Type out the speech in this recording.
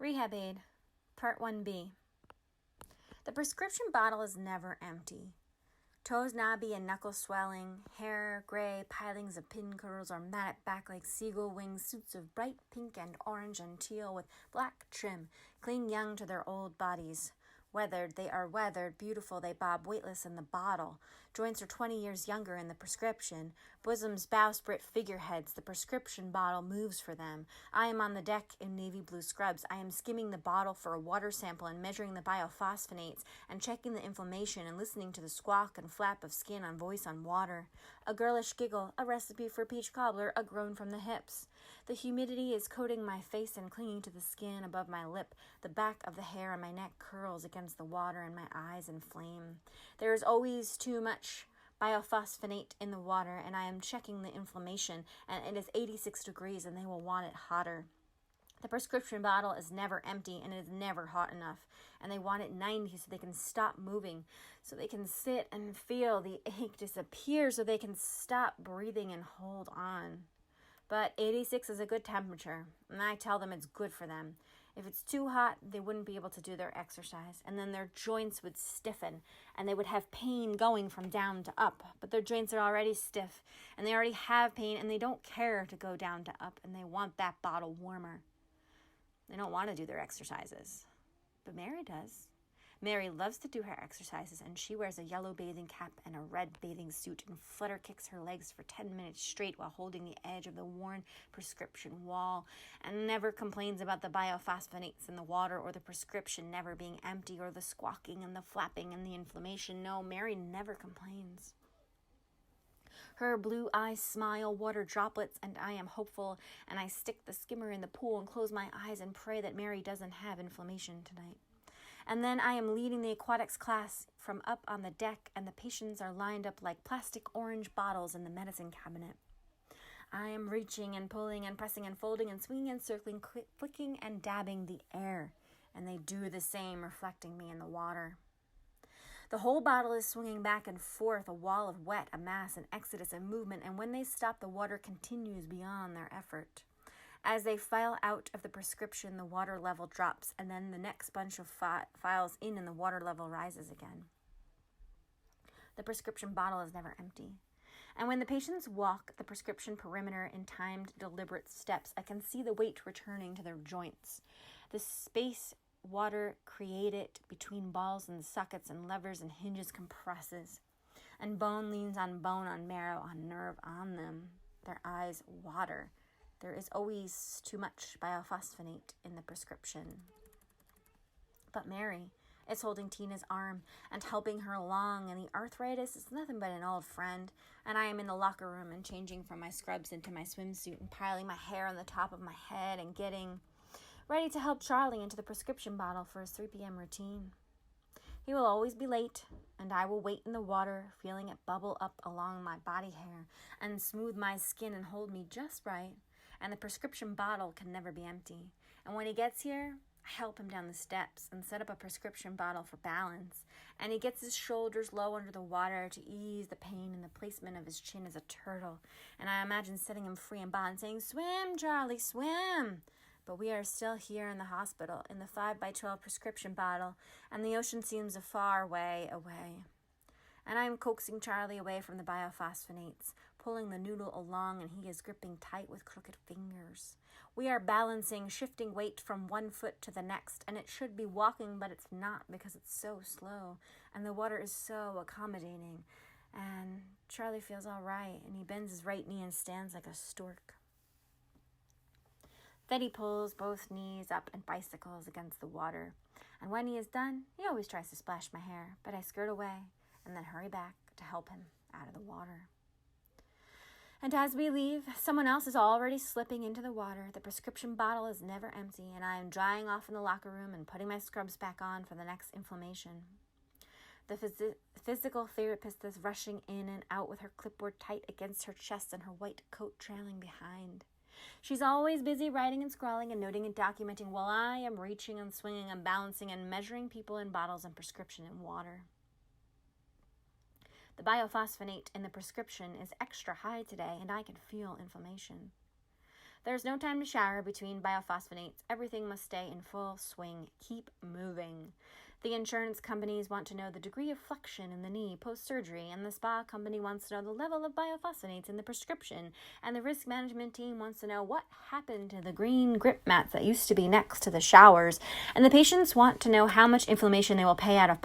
Rehab Aid, Part 1B. The prescription bottle is never empty. Toes knobby and knuckles swelling, hair gray, pilings of pin curls are matted back like seagull wings, suits of bright pink and orange and teal with black trim, cling young to their old bodies. Weathered, they are weathered, beautiful, they bob weightless in the bottle. Joints are 20 years younger in the prescription. Bosoms bowsprit figureheads, the prescription bottle moves for them. I am on the deck in navy blue scrubs. I am skimming the bottle for a water sample and measuring the biophosphonates and checking the inflammation and listening to the squawk and flap of skin on voice on water. A girlish giggle, a recipe for peach cobbler, a groan from the hips. The humidity is coating my face and clinging to the skin above my lip. The back of the hair on my neck curls against the water and my eyes inflame. There is always too much biophosphonate in the water, and I am checking the inflammation, and it is 86 degrees, and they will want it hotter. The prescription bottle is never empty, and it is never hot enough, and they want it 90 so they can stop moving, so they can sit and feel the ache disappear, so they can stop breathing and hold on. But 86 is a good temperature, and I tell them it's good for them. If it's too hot, they wouldn't be able to do their exercise, and then their joints would stiffen, and they would have pain going from down to up. But their joints are already stiff, and they already have pain, and they don't care to go down to up, and they want that bottle warmer. They don't want to do their exercises, but Mary does. Mary loves to do her exercises, and she wears a yellow bathing cap and a red bathing suit and flutter kicks her legs for 10 minutes straight while holding the edge of the worn prescription wall, and never complains about the biophosphonates in the water or the prescription never being empty or the squawking and the flapping and the inflammation. No, Mary never complains. Her blue eyes smile, water droplets, and I am hopeful, and I stick the skimmer in the pool and close my eyes and pray that Mary doesn't have inflammation tonight. And then I am leading the aquatics class from up on the deck, and the patients are lined up like plastic orange bottles in the medicine cabinet. I am reaching and pulling and pressing and folding and swinging and circling, flicking and dabbing the air, and they do the same, reflecting me in the water. The whole bottle is swinging back and forth, a wall of wet, a mass, an exodus, a movement, and when they stop, the water continues beyond their effort. As they file out of the prescription, the water level drops, and then the next bunch of files in and the water level rises again. The prescription bottle is never empty. And when the patients walk the prescription perimeter in timed, deliberate steps, I can see the weight returning to their joints. The space water created between balls and sockets and levers and hinges compresses, and bone leans on bone, on marrow, on nerve, on them. Their eyes water. There is always too much biophosphonate in the prescription. But Mary is holding Tina's arm and helping her along, and the arthritis is nothing but an old friend, and I am in the locker room and changing from my scrubs into my swimsuit and piling my hair on the top of my head and getting ready to help Charlie into the prescription bottle for his 3 p.m. routine. He will always be late, and I will wait in the water, feeling it bubble up along my body hair and smooth my skin and hold me just right. And the prescription bottle can never be empty. And when he gets here, I help him down the steps and set up a prescription bottle for balance. And he gets his shoulders low under the water to ease the pain, and the placement of his chin is a turtle. And I imagine setting him free and bond, saying, "Swim, Charlie, swim!" But we are still here in the hospital, in the 5x12 prescription bottle, and the ocean seems a far way away. And I am coaxing Charlie away from the biophosphonates, pulling the noodle along, and he is gripping tight with crooked fingers. We are balancing, shifting weight from one foot to the next, and it should be walking, but it's not because it's so slow, and the water is so accommodating. And Charlie feels all right, and he bends his right knee and stands like a stork. Then he pulls both knees up and bicycles against the water. And when he is done, he always tries to splash my hair, but I skirt away and then hurry back to help him out of the water. And as we leave, someone else is already slipping into the water. The prescription bottle is never empty, and I am drying off in the locker room and putting my scrubs back on for the next inflammation. The physical therapist is rushing in and out with her clipboard tight against her chest and her white coat trailing behind. She's always busy writing and scrawling and noting and documenting while I am reaching and swinging and balancing and measuring people in bottles and prescription in water. The biophosphonate in the prescription is extra high today, and I can feel inflammation. There's no time to shower between biophosphonates. Everything must stay in full swing. Keep moving. The insurance companies want to know the degree of flexion in the knee post-surgery, and the spa company wants to know the level of biophosphonates in the prescription, and the risk management team wants to know what happened to the green grip mats that used to be next to the showers, and the patients want to know how much inflammation they will pay out of